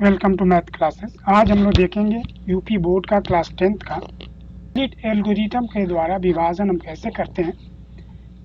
Welcome to math classes. आज हम लोग देखेंगे यूपी बोर्ड का क्लास 10th का स्प्लिट एल्गोरिथम के द्वारा विभाजन हम कैसे करते हैं।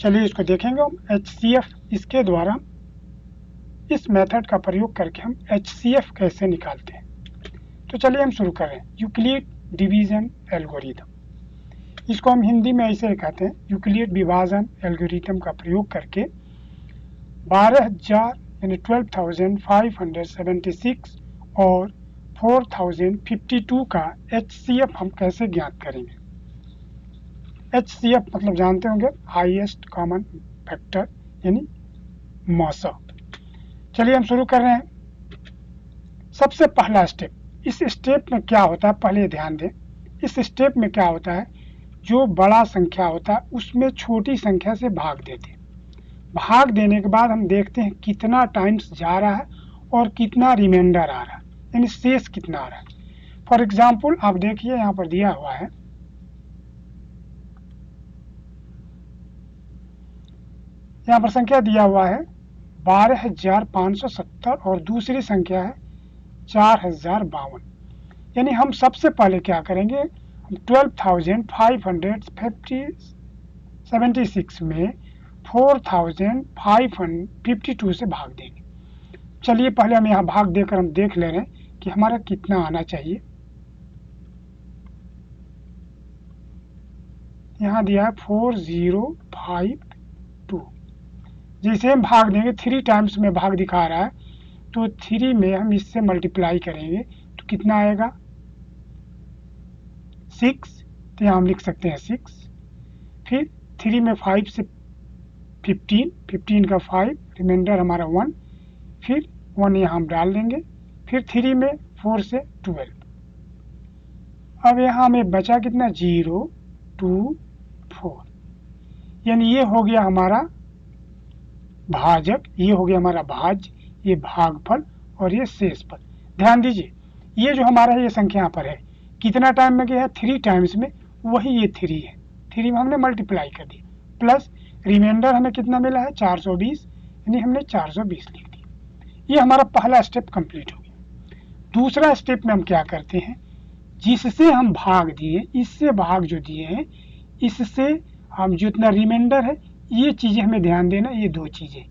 चलिए इसको देखेंगे हम HCF इसके द्वारा इस मेथड का प्रयोग करके हम HCF कैसे निकालते हैं। तो चलिए हम शुरू कर रहे हैं। यूक्लिड डिवीजन एल्गोरिथम, इसको हम हिंदी में ऐसे कहते हैं, यूक्लिड विभाजन एल्गोरिथम का प्रयोग करके 12,000 यानी 12,576 और 4052 का HCF हम कैसे ज्ञात करेंगे। HCF मतलब जानते होंगे, हाईएस्ट कॉमन फैक्टर यानी मौसा। चलिए हम शुरू कर रहे हैं। सबसे पहला स्टेप, इस स्टेप में क्या होता है पहले ध्यान दें। इस स्टेप में क्या होता है, जो बड़ा संख्या होता है उसमें छोटी संख्या से भाग देते हैं। भाग देने के बाद हम देखते हैं कितना टाइम्स जा रहा है और कितना रिमाइंडर आ रहा है, यानी शेष कितना आ रहा है। फॉर एग्जाम्पल आप देखिए यहाँ पर दिया हुआ है, यहाँ पर संख्या दिया हुआ है 12,570 और दूसरी संख्या है 4,052। यानी हम सबसे पहले क्या करेंगे, हम 12,576 में 4,552 से भाग देंगे। चलिए पहले हम यहाँ भाग देकर हम देख ले रहे हैं कि हमारा कितना आना चाहिए। यहाँ दिया है 4052। जैसे हम भाग देंगे 3 टाइम्स में भाग दिखा रहा है, तो 3 में हम इससे मल्टीप्लाई करेंगे तो कितना आएगा 6। तो यहाँ हम लिख सकते हैं 6। फिर 3 में 5 से 15 का 5, रिमाइंडर हमारा 1। फिर 1 यहाँ हम डाल देंगे। फिर 3 में 4 से 12। अब यहाँ हमें बचा कितना 0 2 4, यानी ये हो गया हमारा भाजक, ये हो गया हमारा भाज्य, ये भागफल और ये शेषफल। ध्यान दीजिए ये जो हमारा ये संख्या यहाँ पर है कितना टाइम में गया है 3 टाइम्स में, वही ये 3 है। 3 में हमने मल्टीप्लाई कर दिया, प्लस रिमाइंडर हमें कितना मिला है 420, यानी हमने 420 लिख दिया। ये हमारा पहला स्टेप कंप्लीट हो गया। दूसरा स्टेप में हम क्या करते हैं, जिससे हम भाग दिए इससे भाग जो दिए हैं इससे हम जितना रिमाइंडर है, ये चीजें हमें ध्यान देना, ये 2 चीजें।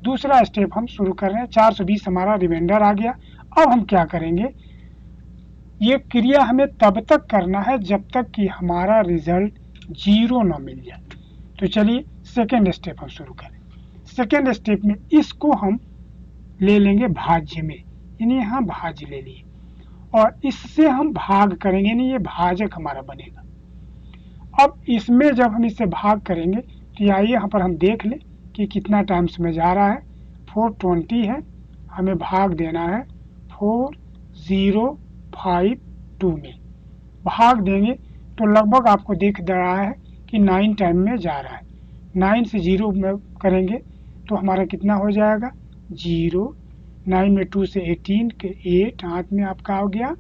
दूसरा स्टेप हम शुरू कर रहे हैं। 420 हमारा रिमाइंडर आ गया। अब हम क्या करेंगे, ये क्रिया हमें तब तक करना है जब तक कि हमारा रिजल्ट 0 ना मिल जाए। तो चलिए सेकेंड स्टेप हम शुरू करें। सेकेंड स्टेप में इसको हम ले लेंगे भाज्य में, यानी यहाँ भाज्य ले लिए और इससे हम भाग करेंगे, यानी ये भाजक हमारा बनेगा। अब इसमें जब हम इससे भाग करेंगे तो आइए यहाँ पर हम देख लें कि कितना टाइम्स में जा रहा है। 420 है, हमें भाग देना है 4052 में। भाग देंगे तो लगभग आपको दिख रहा है कि 9 टाइम में जा रहा है। 9 से 0 में करेंगे तो हमारा कितना हो जाएगा 0। 9 में 2 से 18 के 8, हाथ में आपका हो गया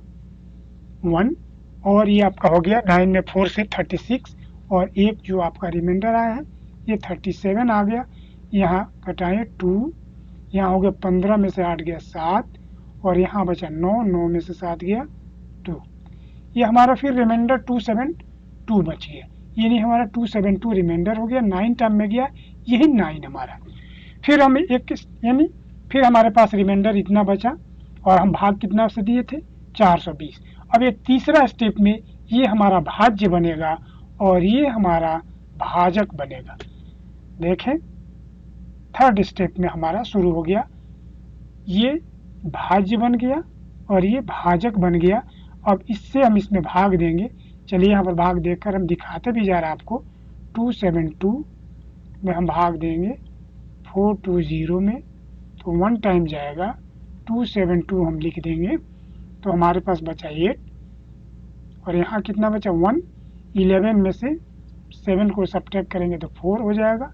1 और ये आपका हो गया 9 में 4 से 36 और एक जो आपका रिमाइंडर आया है ये 37 आ गया। यहाँ घटाएं 2, यहाँ हो गया 15 में से 8 गया 7 और यहाँ बचा 9, 9 में से 7 गया 2। ये हमारा फिर रिमाइंडर 272 बच गया, यानी हमारा 272 रिमाइंडर हो गया। 9 टाइम में गया, यही 9 हमारा। फिर हम एक यानी फिर हमारे पास रिमाइंडर इतना बचा और हम भाग कितना से दिए थे 420। अब ये तीसरा स्टेप में ये हमारा भाज्य बनेगा और ये हमारा भाजक बनेगा। देखें थर्ड स्टेप में हमारा शुरू हो गया, ये भाज्य बन गया और ये भाजक बन गया। अब इससे हम इसमें भाग देंगे। चलिए यहाँ पर भाग देकर हम दिखाते भी जा रहा है आपको। 272 में हम भाग देंगे 420 में, तो 1 टाइम जाएगा। 272 हम लिख देंगे तो हमारे पास बचा 8 और यहाँ कितना बचा 1। 11 में से 7 को सब्ट्रैक्ट करेंगे तो 4 हो जाएगा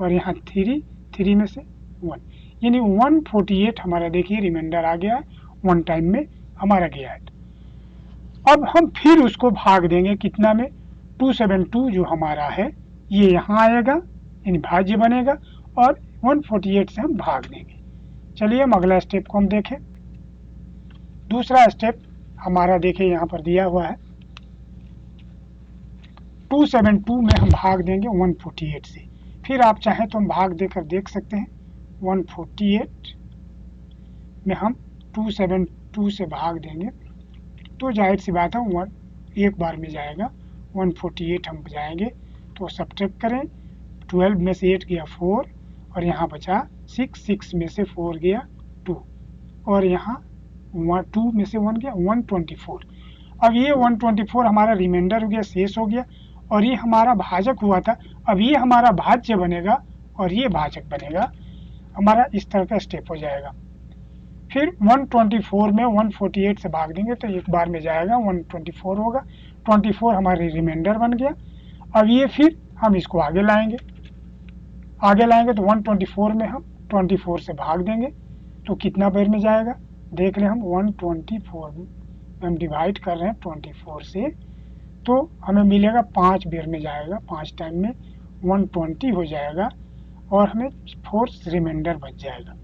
और यहाँ 3 में से 1, यानी 148 हमारा देखिए रिमाइंडर आ गया है। 1 टाइम में हमारा गया है। अब हम फिर उसको भाग देंगे कितना में 272 जो हमारा है ये यहाँ आएगा, यानी भाज्य बनेगा और 148 से हम भाग देंगे। चलिए हम अगला स्टेप को हम देखें। दूसरा स्टेप हमारा देखिए यहाँ पर दिया हुआ है 272 में हम भाग देंगे 148 से। फिर आप चाहें तो हम भाग देकर देख सकते हैं 148 में हम 272 से भाग देंगे तो जाहिर सी बात है एक बार में जाएगा 148 हम जाएंगे तो सब्ट्रैक्ट करें 12 में से 8 गया 4 और यहाँ बचा 6 में से 4 गया 2 और यहाँ 2 में से 1 गया 124। अब ये 124 हमारा रिमाइंडर हो गया, शेष हो गया और ये हमारा भाजक हुआ था। अब ये हमारा भाज्य बनेगा और ये भाजक बनेगा, हमारा इस तरह का स्टेप हो जाएगा। फिर 124 में 148 से भाग देंगे तो एक बार में जाएगा 124 होगा, 24 हमारे रिमाइंडर बन गया। अब ये फिर हम इसको आगे लाएंगे तो 124 में हम 24 से भाग देंगे तो कितना बार में जाएगा देख रहे हम 124 में हम डिवाइड कर रहे हैं 24 से तो हमें मिलेगा 5 बार में जाएगा, 5 टाइम में 120 हो जाएगा और हमें 4 रिमाइंडर बच जाएगा।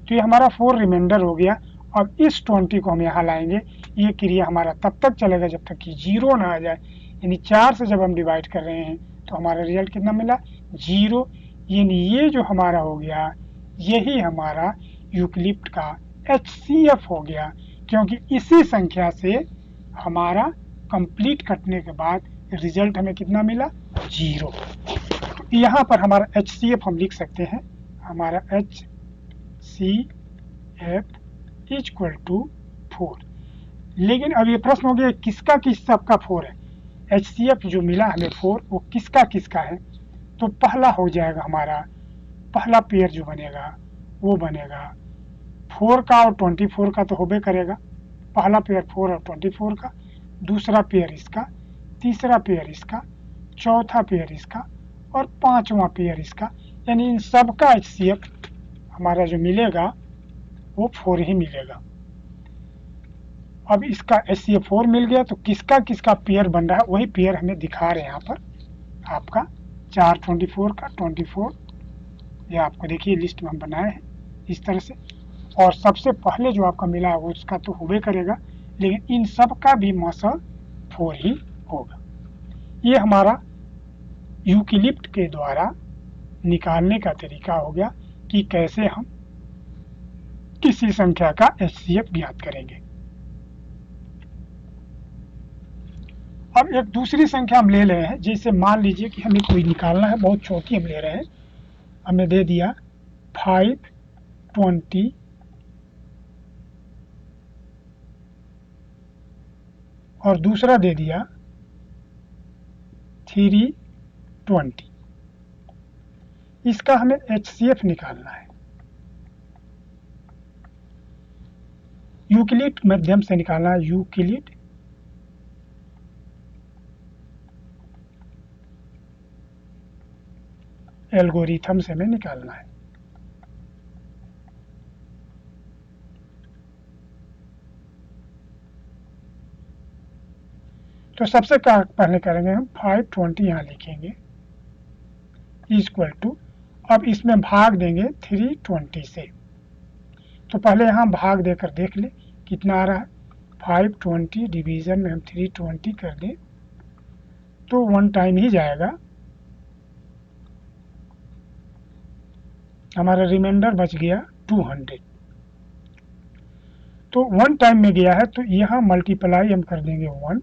तो ये हमारा 4 रिमाइंडर हो गया। अब इस 20 को हम यहाँ लाएंगे, ये क्रिया हमारा तब तक चलेगा जब तक कि 0 ना आ जाए, यानी 4 से जब हम डिवाइड कर रहे हैं तो हमारा रिजल्ट कितना मिला 0, यानी ये जो हमारा हो गया यही हमारा यूक्लिड का HCF हो गया, क्योंकि इसी संख्या से हमारा कंप्लीट कटने के बाद रिजल्ट हमें कितना मिला 0। तो यहाँ पर हमारा HCF हम लिख सकते हैं, हमारा HCF इक्वल टू 4। लेकिन अब ये प्रश्न हो गया किसका किस सबका 4 है। HCF जो मिला हमें 4 वो किसका किसका है, तो पहला हो जाएगा हमारा पहला पेयर जो बनेगा वो बनेगा 4 का और 24 का तो होबे करेगा, पहला पेयर 4 और 24 का, दूसरा पेयर इसका, तीसरा पेयर इसका, चौथा पेयर इसका और पांचवा पेयर इसका, यानी इन सब का HCF हमारा जो मिलेगा वो 4 ही मिलेगा। अब इसका HCF 4 मिल गया तो किसका किसका पेयर बन रहा है वही पेयर हमें दिखा रहे हैं यहाँ पर आपका 4 24 का 24, ये आपको देखिए लिस्ट में हम बनाए हैं इस तरह से। और सबसे पहले जो आपका मिला है उसका तो होबे करेगा, लेकिन इन सब का भी मौसम 4 ही होगा। ये हमारा यूक्लिड के द्वारा निकालने का तरीका हो गया कि कैसे हम किसी संख्या का HCF ज्ञात करेंगे। अब एक दूसरी संख्या हम ले रहे हैं, जैसे मान लीजिए कि हमें कोई निकालना है, बहुत छोटी हम ले रहे हैं, हमें दे दिया 5 20 और दूसरा दे दिया 3 20। इसका हमें HCF निकालना है, यूक्लिड माध्यम से निकालना है, यूक्लिड एल्गोरिथम से हमें निकालना है। तो सबसे पहले करेंगे हम 520 यहाँ लिखेंगे इक्वल टू, अब इसमें भाग देंगे 320 से। तो पहले यहाँ भाग देकर देख ले कितना आ रहा है, 520 डिवीजन में हम 320 कर दें तो 1 टाइम ही जाएगा, हमारा रिमाइंडर बच गया 200। तो 1 टाइम में गया है तो यहाँ मल्टीप्लाई हम कर देंगे 1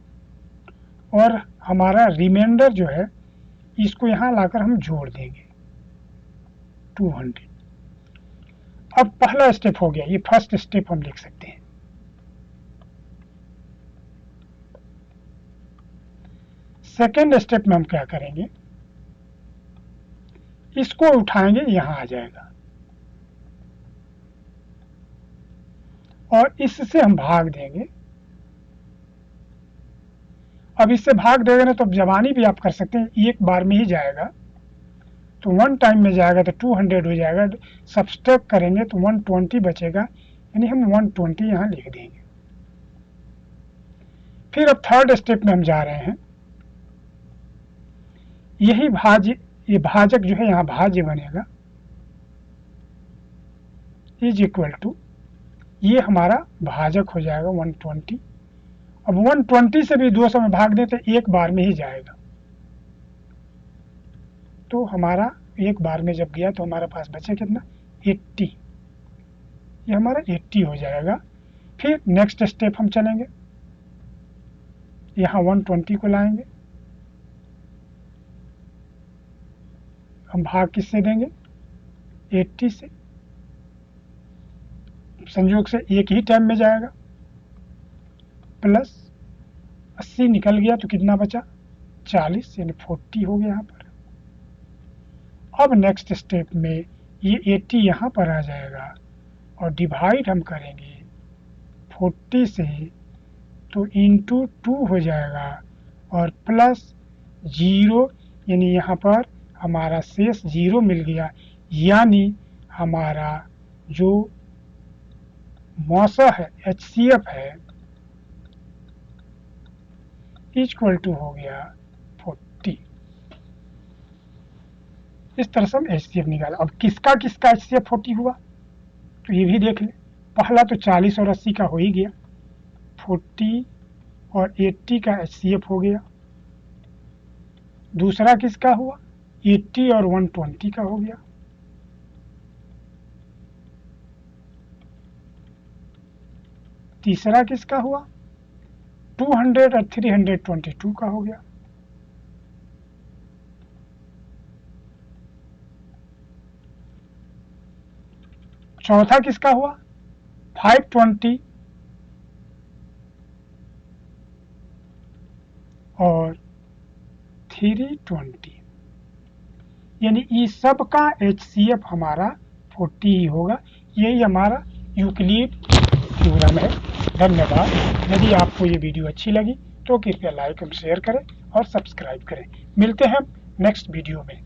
और हमारा रिमाइंडर जो है इसको यहाँ लाकर हम जोड़ देंगे 200। अब पहला स्टेप हो गया, ये फर्स्ट स्टेप हम लिख सकते हैं। सेकेंड स्टेप में हम क्या करेंगे, इसको उठाएंगे, यहाँ आ जाएगा और इससे हम भाग देंगे। अब इससे भाग देंगे ना तो जबानी भी आप कर सकते हैं, एक बार में ही जाएगा तो 1 टाइम में जाएगा तो 200 हो जाएगा, सब्सट्रैक्ट करेंगे तो 120 बचेगा, यानी हम 120 यहाँ लिख देंगे। फिर अब थर्ड स्टेप में हम जा रहे हैं, यही भाज्य, ये भाजक जो है यहाँ भाज्य बनेगा इज इक्वल टू, ये हमारा भाजक हो जाएगा 120। अब 120 से भी 200 में भाग दें तो एक बार में ही जाएगा, तो हमारा एक बार में जब गया तो हमारे पास बचे कितना 80, ये हमारा 80 हो जाएगा। फिर नेक्स्ट स्टेप हम चलेंगे, यहाँ 120 को लाएंगे, हम भाग किससे देंगे 80 से, संयोग से एक ही टाइम में जाएगा, प्लस 80 निकल गया तो कितना बचा 40, यानी 40 हो गया यहाँ पर। अब नेक्स्ट स्टेप में ये 80 यहाँ पर आ जाएगा और डिवाइड हम करेंगे 40 से, तो इंटू 2 हो जाएगा और प्लस 0, यानी यहाँ पर हमारा शेष 0 मिल गया, यानी हमारा जो मौसा है HCF है इक्वल टू हो गया 40। इस तरह से हम HCF निकाला। अब किसका किसका HCF 40 हुआ तो ये भी देख ले, पहला तो 40 और 80 का हो ही गया, 40 और 80 का HCF हो गया। दूसरा किसका हुआ 80 और 120 का हो गया। तीसरा किसका हुआ 200 और 322 का हो गया। चौथा किसका हुआ 520 और 320, यानी इस सब का HCF हमारा 40 ही होगा। यही हमारा यूक्लिड थ्योरम है। धन्यवाद। यदि आपको ये वीडियो अच्छी लगी तो कृपया लाइक और शेयर करें और सब्सक्राइब करें। मिलते हैं नेक्स्ट वीडियो में।